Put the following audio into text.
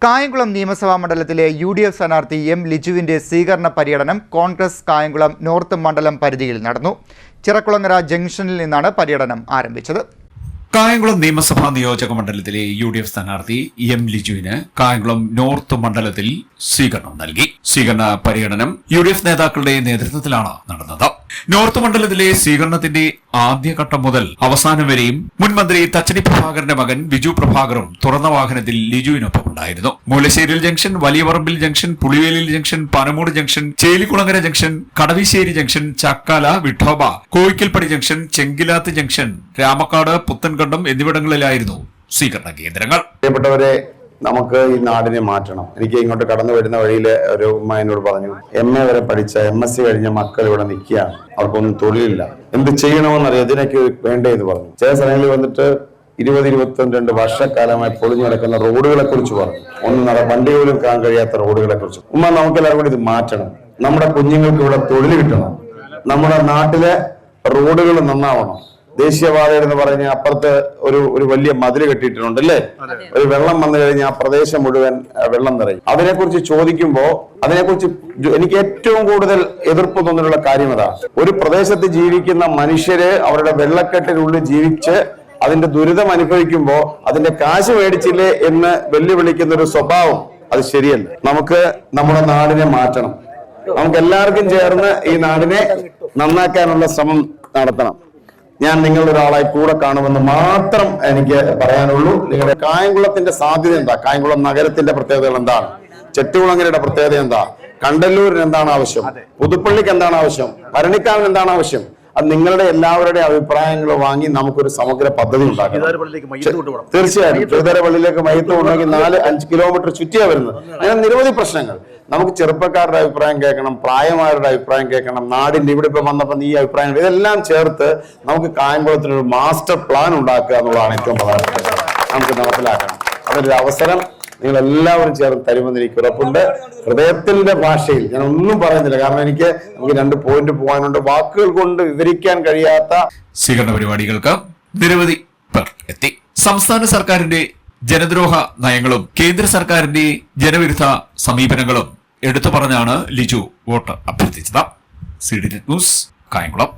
കായംകുളം നിയമസഭാ മണ്ഡലത്തിലെ UDF സ്ഥാനാർത്ഥി M. ലിജുവിന്റെ സ്വീകരണ പര്യടനം കോൺഗ്രസ് കായംകുളം നോർത്ത് മണ്ഡലം പരിധിയിൽ നടന്നു. ചിറക്കുളങ്ങര ജംഗ്ഷനിൽ നിന്നാണ് പര്യടനം ആരംഭിച്ചത്. കായംകുളം നിയമസഭാ നിയോജക മണ്ഡലത്തിലെ UDF സ്ഥാനാർത്ഥി M. ലിജുവിന് കായംകുളം നോർത്ത് മണ്ഡലത്തിൽ സ്വീകരണം നൽകി. സ്വീകരണ പര്യടനം UDF നേതാക്കളുടെ നേതൃത്വത്തിലാണ് നടന്നത്. നോർത്ത് മണ്ഡലത്തിലെ സ്വീകരണത്തിന്റെ ആദ്യഘട്ടം മുതൽ അവസാനം വരെയും മുൻമന്ത്രി തച്ചടി പ്രഭാകരന്റെ മകൻ ബിജു പ്രഭാകറും തുറന്ന വാഹനത്തിൽ ലിജുവിനൊപ്പം ഉണ്ടായിരുന്നു. Moolasseril junction, Valiyaparambil junction, Pulivelil junction, Panamood junction, Chelikulangara junction, Kadavissery junction, Chakkala, Vithoba, Koyikkalpadi junction, Chenkilathu junction, Ramakkad, Puthenkandam എന്നിവിടങ്ങളിലായിരുന്നു സ്വീകരണ കേന്ദ്രങ്ങൾ. പ്രിയപ്പെട്ടവരെ, നമുക്ക് ഈ നാടിനെ മാറ്റണം. എനിക്ക് ഇങ്ങോട്ട് കടന്നു വരുന്ന വഴിയിൽ ഒരു ഉമ്മ എന്നോട് പറഞ്ഞു, MA വരെ പഠിച്ച MSc കഴിഞ്ഞ മക്കൾ ഇവിടെ നിൽക്കുകയാണ്, അവർക്കൊന്നും തൊഴിലില്ല, എന്ത് ചെയ്യണമെന്നറിയാം, ഇതിനൊക്കെ വേണ്ടേ എന്ന് പറഞ്ഞു. ചില സ്ഥലങ്ങളിൽ വന്നിട്ട് 20-22 വർഷക്കാലമായി പൊളിഞ്ഞു കിടക്കുന്ന റോഡുകളെ കുറിച്ച് പറഞ്ഞു. വണ്ടി പോലും കാണാൻ കഴിയാത്ത റോഡുകളെ കുറിച്ച്. ഉമ്മ, നമുക്കെല്ലാവരും കൂടി ഇത് മാറ്റണം. നമ്മുടെ കുഞ്ഞുങ്ങൾക്ക് ഇവിടെ തൊഴിൽ കിട്ടണം. നമ്മുടെ നാട്ടിലെ റോഡുകൾ നന്നാവണം. ദേശീയപാത എന്ന് പറഞ്ഞ് അപ്പുറത്ത് ഒരു വലിയ മതില് കെട്ടിയിട്ടുണ്ട് അല്ലേ? ഒരു വെള്ളം വന്നു കഴിഞ്ഞാൽ ആ പ്രദേശം മുഴുവൻ വെള്ളം നിറയും. അതിനെക്കുറിച്ച് ചോദിക്കുമ്പോൾ അതിനെക്കുറിച്ച് എനിക്ക് ഏറ്റവും കൂടുതൽ എതിർപ്പ് തോന്നിയുള്ള കാര്യം അതാണ്. ഒരു പ്രദേശത്ത് ജീവിക്കുന്ന മനുഷ്യര് അവരുടെ വെള്ളക്കെട്ടിനുള്ളിൽ ജീവിച്ച് അതിന്റെ ദുരിതം അനുഭവിക്കുമ്പോൾ അതിന്റെ കാശ് മേടിച്ചില്ലേ എന്ന് വെല്ലുവിളിക്കുന്ന ഒരു സ്വഭാവം, അത് ശരിയല്ല. നമുക്ക് നമ്മുടെ നാടിനെ മാറ്റണം. നമുക്ക് എല്ലാവർക്കും ചേർന്ന് ഈ നാടിനെ നന്നാക്കാനുള്ള ശ്രമം നടത്തണം. ഞാൻ നിങ്ങളൊരാളായി കൂടെ കാണുമെന്ന് മാത്രം എനിക്ക് പറയാനുള്ളൂ. നിങ്ങളുടെ കായംകുളത്തിന്റെ സാധ്യത എന്താ? കായംകുളം നഗരത്തിന്റെ പ്രത്യേകതകൾ എന്താണ്? ചെറ്റുകുളങ്ങരയുടെ പ്രത്യേകത എന്താ? കണ്ടല്ലൂരിന് എന്താണ് ആവശ്യം? പുതുപ്പള്ളിക്ക് എന്താണ് ആവശ്യം? ഭരണിക്കാവിന് എന്താണ് ആവശ്യം? അത് നിങ്ങളുടെ എല്ലാവരുടെ അഭിപ്രായങ്ങൾ വാങ്ങി നമുക്കൊരു സമഗ്ര പദ്ധതി ഉണ്ടാക്കാം. തീർച്ചയായും ശ്രീധരപള്ളിയിലേക്ക് മയ്യത്ത് ഉണ്ടെങ്കിൽ 4-5 കിലോമീറ്റർ ചുറ്റിയാ വരുന്നത്. അങ്ങനെ നിരവധി പ്രശ്നങ്ങൾ. നമുക്ക് ചെറുപ്പക്കാരുടെ അഭിപ്രായം കേൾക്കണം, പ്രായമാരുടെ അഭിപ്രായം കേൾക്കണം, നാടിന്റെ ഇവിടെ ഇപ്പൊ വന്നപ്പോൾ ഈ അഭിപ്രായങ്ങൾ ഇതെല്ലാം ചേർത്ത് നമുക്ക് കായംകുളത്തിനൊരു മാസ്റ്റർ പ്ലാൻ ഉണ്ടാക്കുക എന്നുള്ളതാണ് ഏറ്റവും പ്രധാനപ്പെട്ട. നമുക്ക് നടപ്പിലാക്കണം. അതൊരു അവസരം നിങ്ങൾ എല്ലാവരും ചേർന്ന് തരുമെന്ന് എനിക്ക് ഉറപ്പുണ്ട്. ഹൃദയത്തിന്റെ ഭാഷയിൽ ഞാൻ ഒന്നും പറയുന്നില്ല, കാരണം നമുക്ക് 2 പോയിന്റ് പോകാനുണ്ട്. വാക്കുകൾ കൊണ്ട് വിവരിക്കാൻ കഴിയാത്ത സ്വീകരണ പരിപാടികൾക്ക് നിരവധി പേർ എത്തി. സംസ്ഥാന സർക്കാരിന്റെ ജനദ്രോഹ നയങ്ങളും കേന്ദ്ര സർക്കാരിന്റെ ജനവിരുദ്ധ സമീപനങ്ങളും എടുത്തു പറഞ്ഞാണ് ലിജു വോട്ട് അഭ്യർത്ഥിച്ചത്. CDNet news, Kayamkulam.